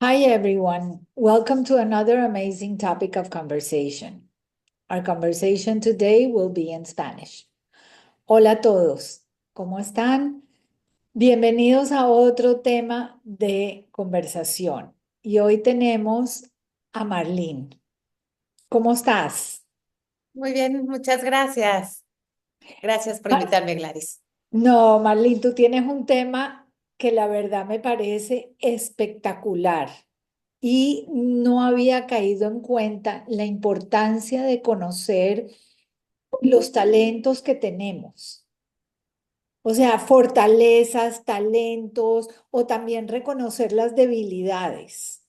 Hi, everyone. Welcome to another amazing topic of conversation. Our conversation today will be in Spanish. Hola a todos. ¿Cómo están? Bienvenidos a otro tema de conversación. Y hoy tenemos a Marlene. ¿Cómo estás? Muy bien, muchas gracias. Gracias por Ma- invitarme, Gladys. No, Marlene, tú tienes un tema que la verdad me parece espectacular y no había caído en cuenta la importancia de conocer los talentos que tenemos. O sea, fortalezas, talentos o también reconocer las debilidades.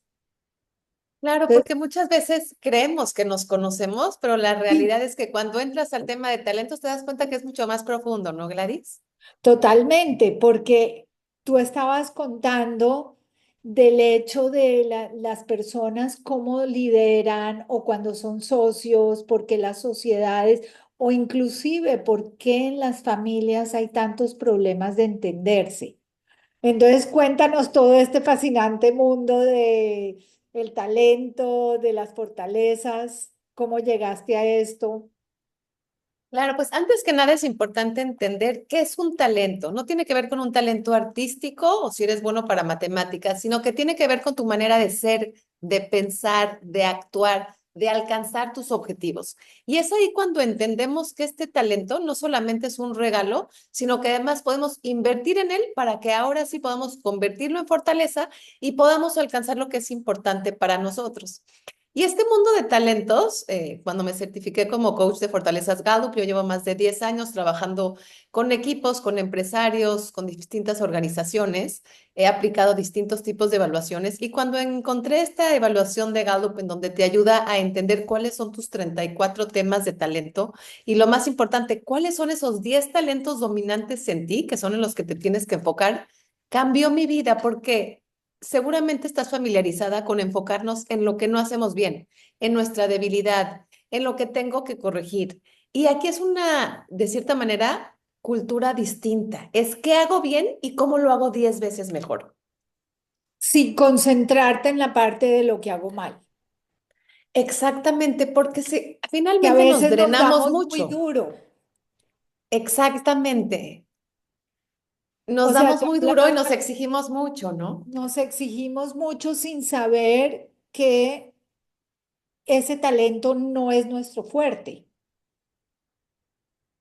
Claro, Entonces, porque muchas veces creemos que nos conocemos, pero la sí, realidad es que cuando entras al tema de talentos te das cuenta que es mucho más profundo, ¿no, Gladys? totalmente, porque tú estabas contando del hecho de las personas cómo lideran o cuando son socios, porque las sociedades o inclusive por qué en las familias hay tantos problemas de entenderse. Entonces, cuéntanos todo este fascinante mundo de el talento, de las fortalezas, cómo llegaste a esto. Claro, pues antes que nada es importante entender qué es un talento. No tiene que ver con un talento artístico o si eres bueno para matemáticas, sino que tiene que ver con tu manera de ser, de pensar, de actuar, de alcanzar tus objetivos. Y es ahí cuando entendemos que este talento no solamente es un regalo, sino que además podemos invertir en él para que ahora sí podamos convertirlo en fortaleza y podamos alcanzar lo que es importante para nosotros. Y este mundo de talentos, cuando me certifiqué como coach de Fortalezas Gallup, yo llevo más de 10 años trabajando con equipos, con empresarios, con distintas organizaciones. He aplicado distintos tipos de evaluaciones y cuando encontré esta evaluación de Gallup en donde te ayuda a entender cuáles son tus 34 temas de talento y lo más importante, cuáles son esos 10 talentos dominantes en ti, que son en los que te tienes que enfocar, cambió mi vida porque seguramente estás familiarizada con enfocarnos en lo que no hacemos bien, en nuestra debilidad, en lo que tengo que corregir. Y aquí es una, de cierta manera, cultura distinta. Es qué hago bien y cómo lo hago 10 veces mejor. Sin concentrarte en la parte de lo que hago mal, Exactamente, porque si, que a finalmente nos veces nos drenamos damos muy mucho. duro. Exactamente. O Nos sea, damos tú muy duro y hablabas, nos exigimos mucho, ¿no? nos exigimos mucho sin saber que ese talento no es nuestro fuerte.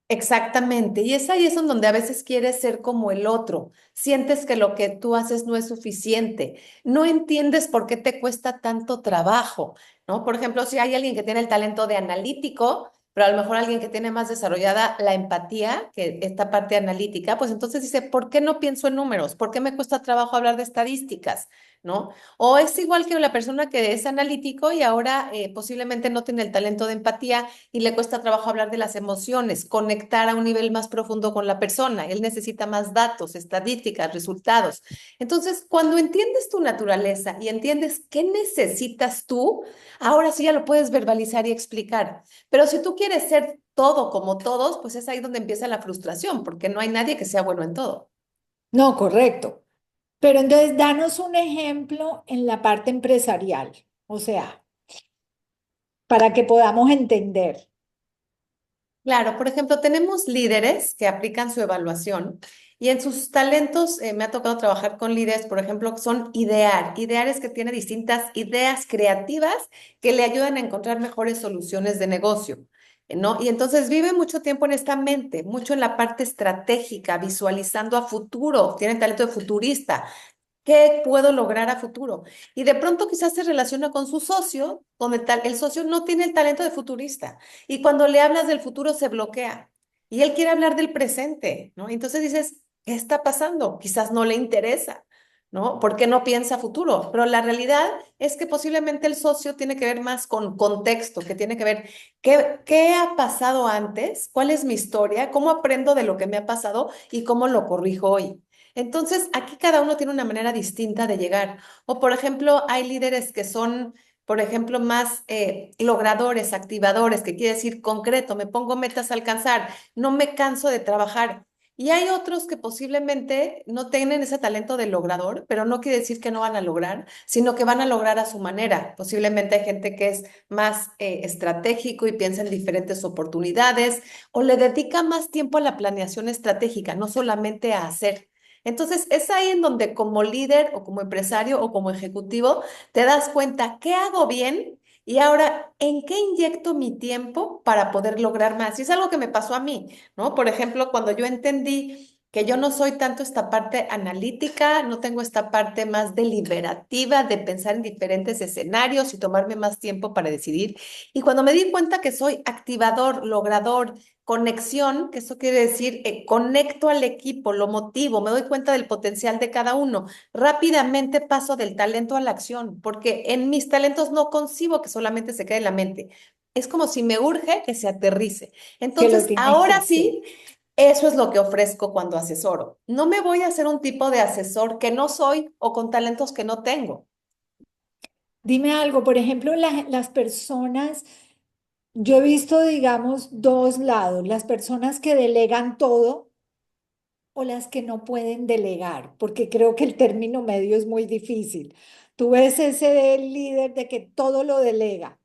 Exactamente, y es ahí es en donde a veces quieres ser como el otro, sientes que lo que tú haces no es suficiente, no entiendes por qué te cuesta tanto trabajo, ¿no? Por ejemplo, si hay alguien que tiene el talento de analítico, pero a lo mejor alguien que tiene más desarrollada la empatía, que esta parte analítica, pues entonces dice, ¿por qué no pienso en números? ¿Por qué me cuesta trabajo hablar de estadísticas? ¿No? O es igual que la persona que es analítico y ahora posiblemente no tiene el talento de empatía y le cuesta trabajo hablar de las emociones, conectar a un nivel más profundo con la persona. Él necesita más datos, estadísticas, resultados. Entonces, cuando entiendes tu naturaleza y entiendes qué necesitas tú, ahora sí ya lo puedes verbalizar y explicar. Pero si tú quieres ser todo como todos, pues es ahí donde empieza la frustración, porque no hay nadie que sea bueno en todo. No, correcto. Pero entonces, danos un ejemplo en la parte empresarial, o sea, para que podamos entender. Claro, por ejemplo, tenemos líderes que aplican su evaluación y en sus talentos me ha tocado trabajar con líderes, por ejemplo, que son idear. Idear es que tiene distintas ideas creativas que le ayudan a encontrar mejores soluciones de negocio, ¿no? Y entonces vive mucho tiempo en esta mente, mucho en la parte estratégica, visualizando a futuro, tiene talento de futurista. ¿Qué puedo lograr a futuro? Y de pronto quizás se relaciona con su socio, donde el socio no tiene el talento de futurista. Y cuando le hablas del futuro se bloquea. Y él quiere hablar del presente, ¿no? Entonces dices, ¿qué está pasando? Quizás no le interesa, ¿no? ¿Por qué no piensa futuro? Pero la realidad es que posiblemente el socio tiene que ver más con contexto, que tiene que ver qué ha pasado antes, cuál es mi historia, cómo aprendo de lo que me ha pasado y cómo lo corrijo hoy. Entonces, aquí cada uno tiene una manera distinta de llegar. O, por ejemplo, hay líderes que son, por ejemplo, más logradores, activadores, que quiere decir concreto, me pongo metas a alcanzar, no me canso de trabajar. Y hay otros que posiblemente no tienen ese talento de logrador, pero no quiere decir que no van a lograr, sino que van a lograr a su manera. Posiblemente hay gente que es más estratégico y piensa en diferentes oportunidades o le dedica más tiempo a la planeación estratégica, no solamente a hacer. Entonces, es ahí en donde como líder o como empresario o como ejecutivo te das cuenta qué hago bien y ahora en qué inyecto mi tiempo para poder lograr más. Y es algo que me pasó a mí. ¿No? Por ejemplo, cuando yo entendí que yo no soy tanto esta parte analítica, no tengo esta parte más deliberativa de pensar en diferentes escenarios y tomarme más tiempo para decidir. Y cuando me di cuenta que soy activador, logrador, conexión, que eso quiere decir conecto al equipo, lo motivo, me doy cuenta del potencial de cada uno, rápidamente paso del talento a la acción, porque en mis talentos no concibo que solamente se quede en la mente. Es como si me urge que se aterrice. que lo Entonces, tienes que ahora hacer. sí, eso es lo que ofrezco cuando asesoro. No me voy a hacer un tipo de asesor que no soy o con talentos que no tengo. Dime algo, por ejemplo, las personas, yo he visto, digamos, dos lados, las personas que delegan todo o las que no pueden delegar, porque creo que el término medio es muy difícil. Tú ves ese del líder de que todo lo delega,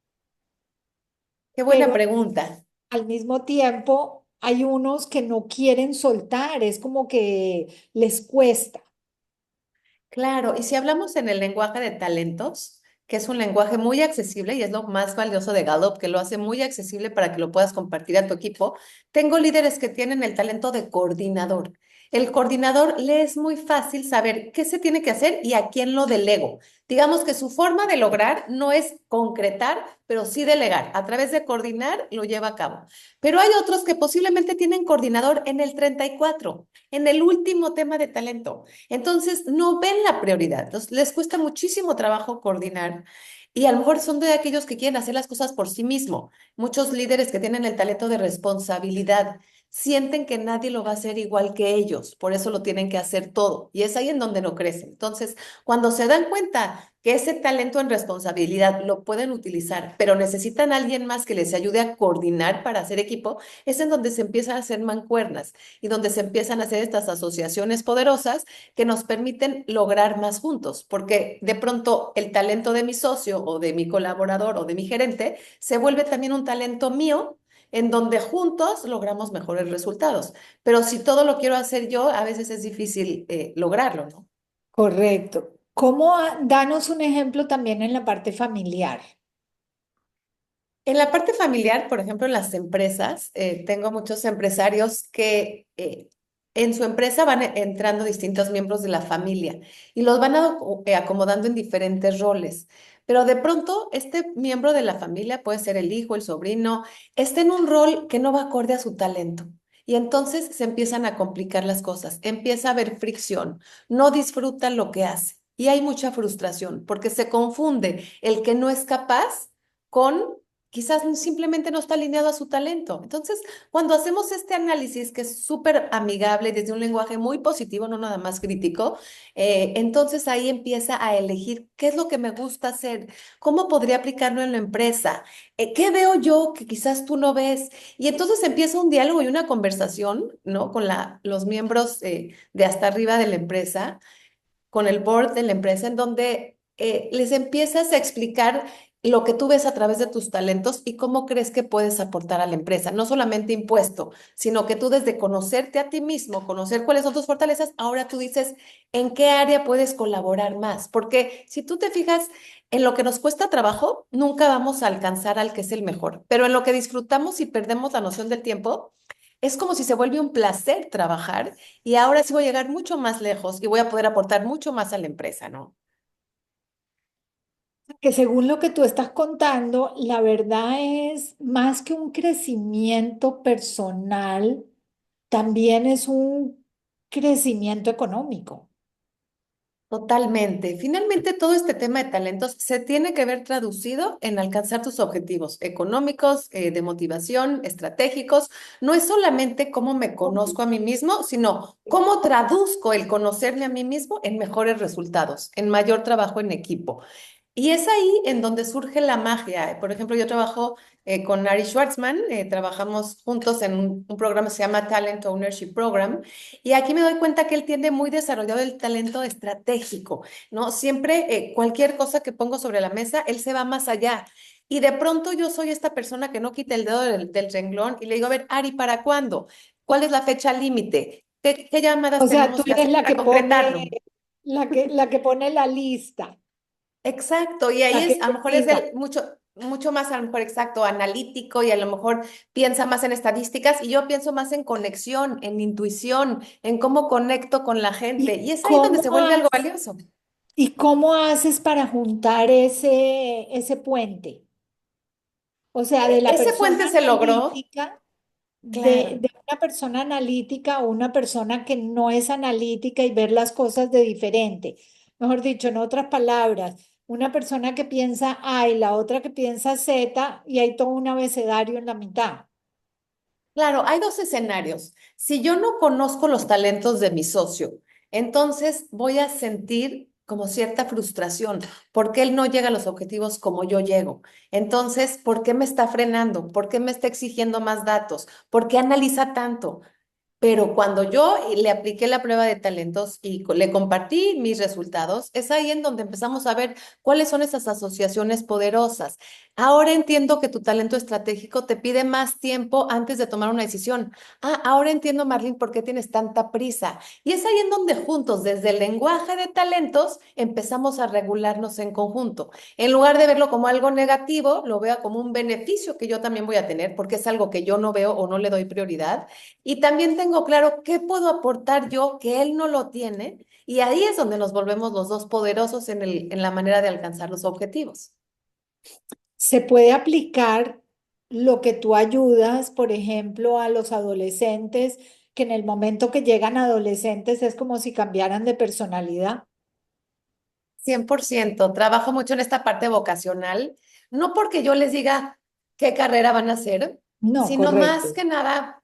Qué buena pero pregunta. al mismo tiempo hay unos que no quieren soltar, es como que les cuesta. Claro, y si hablamos en el lenguaje de talentos, que es un lenguaje muy accesible y es lo más valioso de Gallup, que lo hace muy accesible para que lo puedas compartir a tu equipo, tengo líderes que tienen el talento de coordinador. El coordinador le es muy fácil saber qué se tiene que hacer y a quién lo delego. Digamos que su forma de lograr no es concretar, pero sí delegar. A través de coordinar lo lleva a cabo. Pero hay otros que posiblemente tienen coordinador en el 34, en el último tema de talento. Entonces, no ven la prioridad. Entonces, les cuesta muchísimo trabajo coordinar y a lo mejor son de aquellos que quieren hacer las cosas por sí mismo. Muchos líderes que tienen el talento de responsabilidad sienten que nadie lo va a hacer igual que ellos, por eso lo tienen que hacer todo. Y es ahí en donde no crecen. Entonces, cuando se dan cuenta que ese talento en responsabilidad lo pueden utilizar, pero necesitan a alguien más que les ayude a coordinar para hacer equipo, es en donde se empiezan a hacer mancuernas y donde se empiezan a hacer estas asociaciones poderosas que nos permiten lograr más juntos, porque de pronto el talento de mi socio o de mi colaborador o de mi gerente se vuelve también un talento mío en donde juntos logramos mejores resultados. Pero si todo lo quiero hacer yo, a veces es difícil lograrlo, ¿no? Correcto. Danos un ejemplo también en la parte familiar? En la parte familiar, por ejemplo, en las empresas, tengo muchos empresarios que en su empresa van entrando distintos miembros de la familia y los van acomodando en diferentes roles. Pero de pronto, este miembro de la familia, puede ser el hijo, el sobrino, está en un rol que no va acorde a su talento. Y entonces se empiezan a complicar las cosas, empieza a haber fricción, no disfruta lo que hace y hay mucha frustración porque se confunde el que no es capaz con quizás simplemente no está alineado a su talento. Entonces, cuando hacemos este análisis que es súper amigable desde un lenguaje muy positivo, no nada más crítico, entonces ahí empieza a elegir qué es lo que me gusta hacer, cómo podría aplicarlo en la empresa, qué veo yo que quizás tú no ves. Y entonces empieza un diálogo y una conversación, ¿no? Con los miembros de hasta arriba de la empresa con el board de la empresa, en donde les empiezas a explicar lo que tú ves a través de tus talentos y cómo crees que puedes aportar a la empresa. No solamente impuesto, sino que tú desde conocerte a ti mismo, conocer cuáles son tus fortalezas, ahora tú dices en qué área puedes colaborar más. Porque si tú te fijas en lo que nos cuesta trabajo, nunca vamos a alcanzar al que es el mejor. Pero en lo que disfrutamos y perdemos la noción del tiempo, es como si se vuelve un placer trabajar y ahora sí voy a llegar mucho más lejos y voy a poder aportar mucho más a la empresa, ¿no? Que según lo que tú estás contando, la verdad es más que un crecimiento personal, también es un crecimiento económico. Totalmente. Finalmente, todo este tema de talentos se tiene que ver traducido en alcanzar tus objetivos económicos, de motivación, estratégicos. No es solamente cómo me conozco a mí mismo, sino cómo traduzco el conocerme a mí mismo en mejores resultados, en mayor trabajo en equipo. Y es ahí en donde surge la magia. Por ejemplo, yo trabajo con Ari Schwartzman, trabajamos juntos en un programa que se llama Talent Ownership Program, y aquí me doy cuenta que él tiene muy desarrollado el talento estratégico, ¿no? Siempre cualquier cosa que pongo sobre la mesa, él se va más allá. Y de pronto yo soy esta persona que no quita el dedo del renglón y le digo, a ver, Ari, ¿para cuándo? ¿Cuál es la fecha límite? ¿Qué llamadas O sea, tú tenemos que eres hacer la para que pone, concretarlo? la que pone la lista, Exacto, y ahí la que es, a lo mejor es investiga. el mucho más, a lo mejor exacto, analítico y a lo mejor piensa más en estadísticas y yo pienso más en conexión, en intuición, en cómo conecto con la gente. ¿Y Y es ahí donde cómo se vuelve algo has- valioso. ¿Y cómo haces para juntar ese puente? O sea, de la Ese persona puente se logró, analítica, claro. de una persona analítica o una persona que no es analítica y ver las cosas de diferente. Mejor dicho, en otras palabras, una persona que piensa A y la otra que piensa Z y hay todo un abecedario en la mitad. Claro, hay dos escenarios. Si yo no conozco los talentos de mi socio, entonces voy a sentir como cierta frustración porque él no llega a los objetivos como yo llego. Entonces, ¿por qué me está frenando? ¿Por qué me está exigiendo más datos? ¿Por qué analiza tanto? Pero cuando yo le apliqué la prueba de talentos y le compartí mis resultados, es ahí en donde empezamos a ver cuáles son esas asociaciones poderosas. Ahora entiendo que tu talento estratégico te pide más tiempo antes de tomar una decisión. Ah, ahora entiendo, Marlene, por qué tienes tanta prisa. Y es ahí en donde juntos, desde el lenguaje de talentos, empezamos a regularnos en conjunto. En lugar de verlo como algo negativo, lo veo como un beneficio que yo también voy a tener porque es algo que yo no veo o no le doy prioridad y también tengo claro qué puedo aportar yo que él no lo tiene. Y ahí es donde nos volvemos los dos poderosos en la manera de alcanzar los objetivos. Se puede aplicar lo que tú ayudas, por ejemplo, a los adolescentes, que en el momento que llegan adolescentes es como si cambiaran de personalidad. 100%. Trabajo mucho en esta parte vocacional, no porque yo les diga qué carrera van a hacer, No, sino más correcto. que nada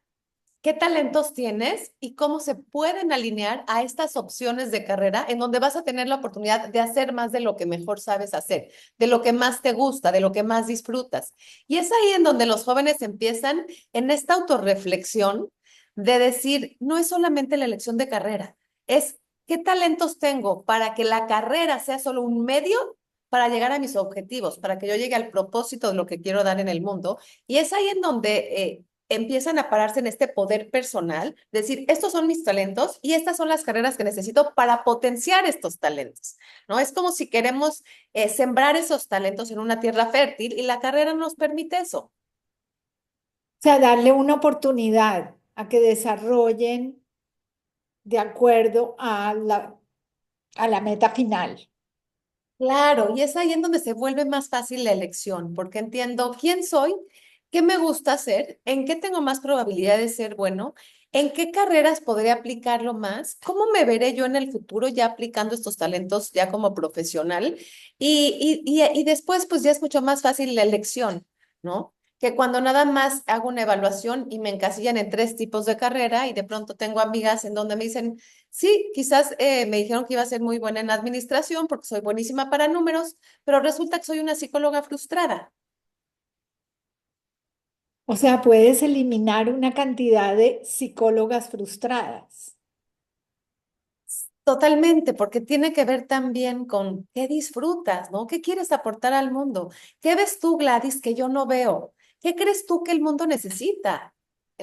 qué talentos tienes y cómo se pueden alinear a estas opciones de carrera en donde vas a tener la oportunidad de hacer más de lo que mejor sabes hacer, de lo que más te gusta, de lo que más disfrutas. Y es ahí en donde los jóvenes empiezan en esta autorreflexión de decir, no es solamente la elección de carrera, es qué talentos tengo para que la carrera sea solo un medio para llegar a mis objetivos, para que yo llegue al propósito de lo que quiero dar en el mundo. Y es ahí en donde empiezan a pararse en este poder personal, decir, estos son mis talentos y estas son las carreras que necesito para potenciar estos talentos, ¿no? Es como si queremos sembrar esos talentos en una tierra fértil y la carrera nos permite eso. O sea, darle una oportunidad a que desarrollen de acuerdo a la meta final. Claro, y es ahí en donde se vuelve más fácil la elección, porque entiendo quién soy, qué me gusta hacer, en qué tengo más probabilidad de ser bueno, en qué carreras podré aplicarlo más, cómo me veré yo en el futuro ya aplicando estos talentos ya como profesional y después pues ya es mucho más fácil la elección, ¿no? Que cuando nada más hago una evaluación y me encasillan en tres tipos de carrera y de pronto tengo amigas en donde me dicen, sí, quizás me dijeron que iba a ser muy buena en administración porque soy buenísima para números, pero resulta que soy una psicóloga frustrada. O sea, puedes eliminar una cantidad de psicólogas frustradas. Totalmente, porque tiene que ver también con qué disfrutas, ¿no? ¿Qué quieres aportar al mundo? ¿Qué ves tú, Gladys, que yo no veo? ¿Qué crees tú que el mundo necesita?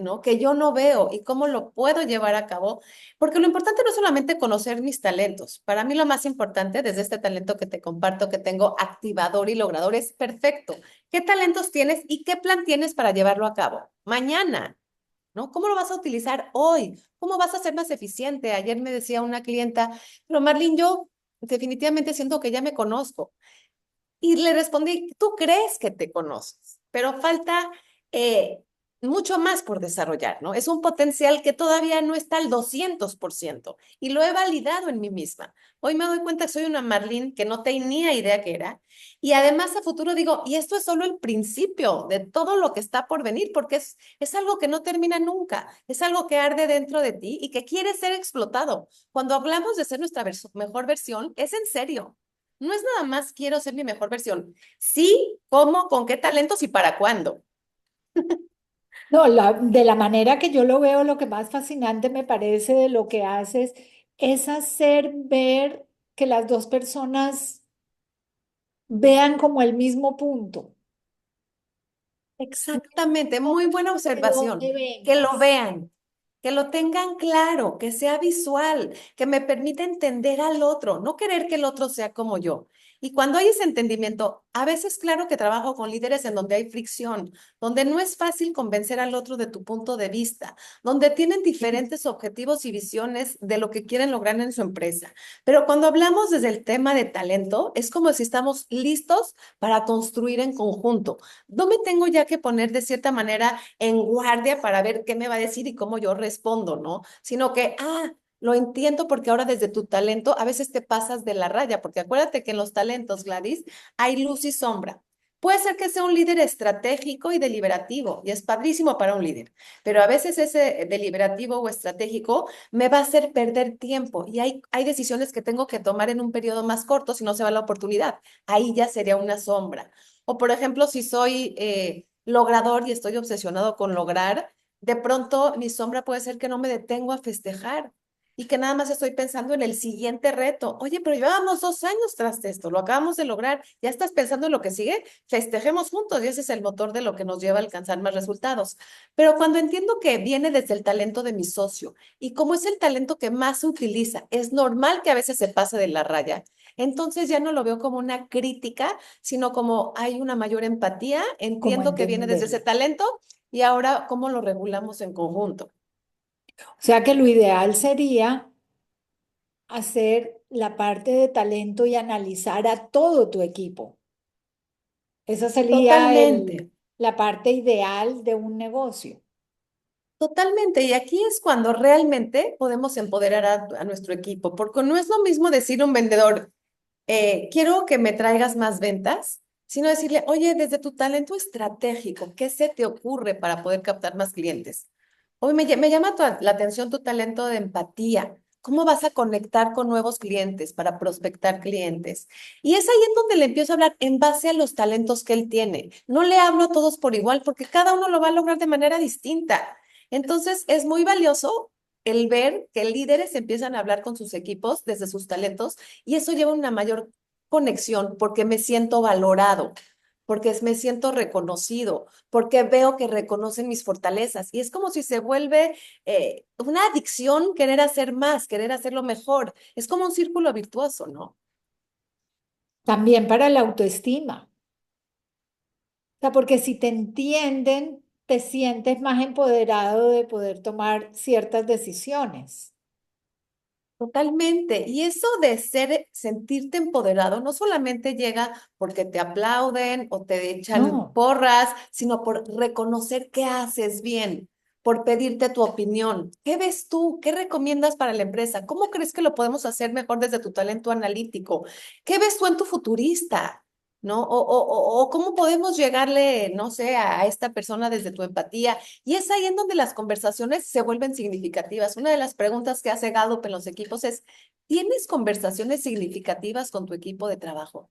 ¿No? Que yo no veo y cómo lo puedo llevar a cabo. Porque lo importante no es solamente conocer mis talentos. Para mí lo más importante, desde este talento que te comparto, que tengo activador y logrador, es perfecto. ¿Qué talentos tienes y qué plan tienes para llevarlo a cabo? Mañana. ¿No? ¿Cómo lo vas a utilizar hoy? ¿Cómo vas a ser más eficiente? Ayer me decía una clienta, pero Marlene, yo definitivamente siento que ya me conozco. Y le respondí, tú crees que te conoces, pero falta eh, mucho más por desarrollar, ¿no? Es un potencial que todavía no está al 200% y lo he validado en mí misma. Hoy me doy cuenta que soy una Marlene que no tenía idea que era y además a futuro digo, y esto es solo el principio de todo lo que está por venir porque es algo que no termina nunca, es algo que arde dentro de ti y que quiere ser explotado. Cuando hablamos de ser nuestra mejor versión, es en serio. No es nada más quiero ser mi mejor versión. Sí, cómo, con qué talentos y para cuándo. No, de la manera que yo lo veo, lo que más fascinante me parece de lo que haces es hacer ver que las dos personas vean como el mismo punto. Exactamente, muy buena ¿De dónde observación. Que lo vengas? vean, que lo tengan claro, que sea visual, que me permita entender al otro, no querer que el otro sea como yo. Y cuando hay ese entendimiento, a veces claro que trabajo con líderes en donde hay fricción, donde no es fácil convencer al otro de tu punto de vista, donde tienen diferentes objetivos y visiones de lo que quieren lograr en su empresa. Pero cuando hablamos desde el tema de talento, es como si estamos listos para construir en conjunto. No me tengo ya que poner de cierta manera en guardia para ver qué me va a decir y cómo yo respondo, ¿no? Sino que, lo entiendo porque ahora desde tu talento a veces te pasas de la raya, porque acuérdate que en los talentos, Gladys, hay luz y sombra. Puede ser que sea un líder estratégico y deliberativo, y es padrísimo para un líder, pero a veces ese deliberativo o estratégico me va a hacer perder tiempo y hay decisiones que tengo que tomar en un periodo más corto si no se va la oportunidad. Ahí ya sería una sombra. O por ejemplo, si soy logrador y estoy obsesionado con lograr, de pronto mi sombra puede ser que no me detengo a festejar y que nada más estoy pensando en el siguiente reto. Oye, pero llevábamos 2 años tras esto, lo acabamos de lograr, ya estás pensando en lo que sigue, festejemos juntos y ese es el motor de lo que nos lleva a alcanzar más resultados. Pero cuando entiendo que viene desde el talento de mi socio y como es el talento que más se utiliza, es normal que a veces se pase de la raya. Entonces ya no lo veo como una crítica, sino como hay una mayor empatía, Como entiendo que viene desde entender. ese talento y ahora cómo lo regulamos en conjunto. O sea que lo ideal sería hacer la parte de talento y analizar a todo tu equipo. Esa sería Totalmente, la parte ideal de un negocio. totalmente. Y aquí es cuando realmente podemos empoderar a nuestro equipo, porque no es lo mismo decir a un vendedor, quiero que me traigas más ventas, sino decirle, oye, desde tu talento estratégico, ¿qué se te ocurre para poder captar más clientes? Hoy me llama la atención tu talento de empatía. ¿Cómo vas a conectar con nuevos clientes para prospectar clientes? Y es ahí en donde le empiezo a hablar en base a los talentos que él tiene. No le hablo a todos por igual porque cada uno lo va a lograr de manera distinta. Entonces, es muy valioso el ver que líderes empiezan a hablar con sus equipos desde sus talentos y eso lleva a una mayor conexión porque me siento valorado, porque me siento reconocido, porque veo que reconocen mis fortalezas. Y es como si se vuelve una adicción querer hacer más, querer hacerlo mejor. Es como un círculo virtuoso, ¿no? También para la autoestima. O sea, porque si te entienden, te sientes más empoderado de poder tomar ciertas decisiones. Totalmente. Y eso de sentirte empoderado no solamente llega porque te aplauden o te echan No, porras, sino por reconocer qué haces bien, por pedirte tu opinión. ¿Qué ves tú? ¿Qué recomiendas para la empresa? ¿Cómo crees que lo podemos hacer mejor desde tu talento analítico? ¿Qué ves tú en tu futurista? ¿No? O cómo podemos llegarle, no sé, a esta persona desde tu empatía. Y es ahí en donde las conversaciones se vuelven significativas. Una de las preguntas que hace Gallup en los equipos es, ¿tienes conversaciones significativas con tu equipo de trabajo?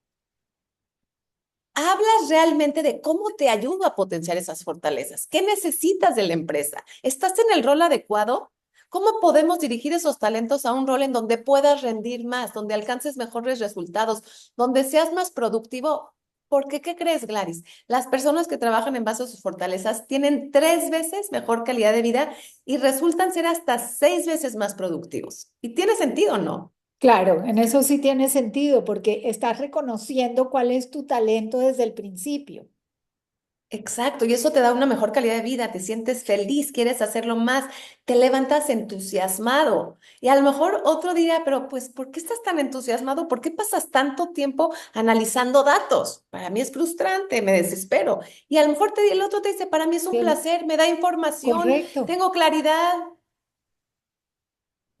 ¿Hablas realmente de cómo te ayudo a potenciar esas fortalezas? ¿Qué necesitas de la empresa? ¿Estás en el rol adecuado? ¿Cómo podemos dirigir esos talentos a un rol en donde puedas rendir más, donde alcances mejores resultados, donde seas más productivo? Porque, ¿qué crees, Gladys? Las personas que trabajan en base a sus fortalezas tienen 3 veces mejor calidad de vida y resultan ser hasta 6 veces más productivos. Y tiene sentido, ¿no? claro, en eso sí tiene sentido, porque estás reconociendo cuál es tu talento desde el principio. Exacto, y eso te da una mejor calidad de vida, te sientes feliz, quieres hacerlo más, te levantas entusiasmado. Y a lo mejor otro dirá, pero pues, ¿por qué estás tan entusiasmado? ¿Por qué pasas tanto tiempo analizando datos? Para mí es frustrante, me desespero. Y a lo mejor el otro te dice, para mí es un placer, me da información, Correcto. tengo claridad.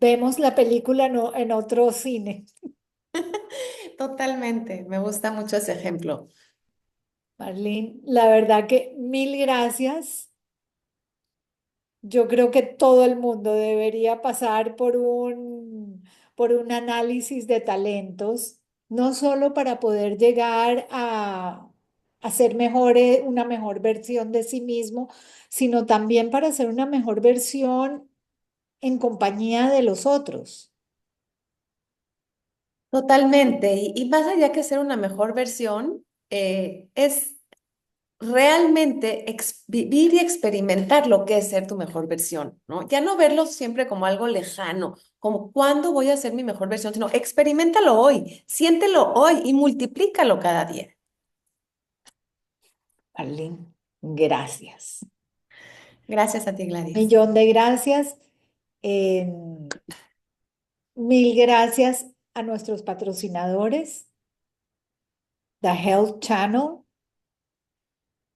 Vemos la película no, en otro cine. Totalmente, me gusta mucho ese ejemplo. Marlene, la verdad que mil gracias. Yo creo que todo el mundo debería pasar por un análisis de talentos. no solo para poder llegar a ser mejor, una mejor versión de sí mismo, sino también para ser una mejor versión en compañía de los otros. Totalmente. Y más allá que ser una mejor versión, es realmente vivir y experimentar lo que es ser tu mejor versión, ¿no? Ya no verlo siempre como algo lejano, como cuándo voy a ser mi mejor versión, sino experiméntalo hoy, siéntelo hoy y multiplícalo cada día. Arlene, gracias. Gracias a ti, Gladys. Millón de gracias. Eh, Mil gracias a nuestros patrocinadores, The Health Channel.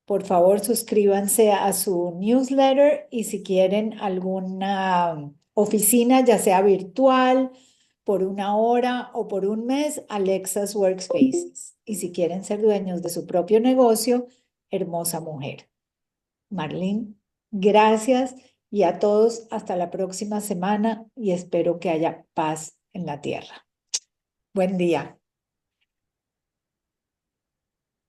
Por favor, suscríbanse a su newsletter y si quieren alguna oficina, ya sea virtual, por una hora o por un mes, Alexa's Workspaces. Y si quieren ser dueños de su propio negocio, Hermosa Mujer. Marlene, gracias y a todos hasta la próxima semana y espero que haya paz en la tierra. Buen día.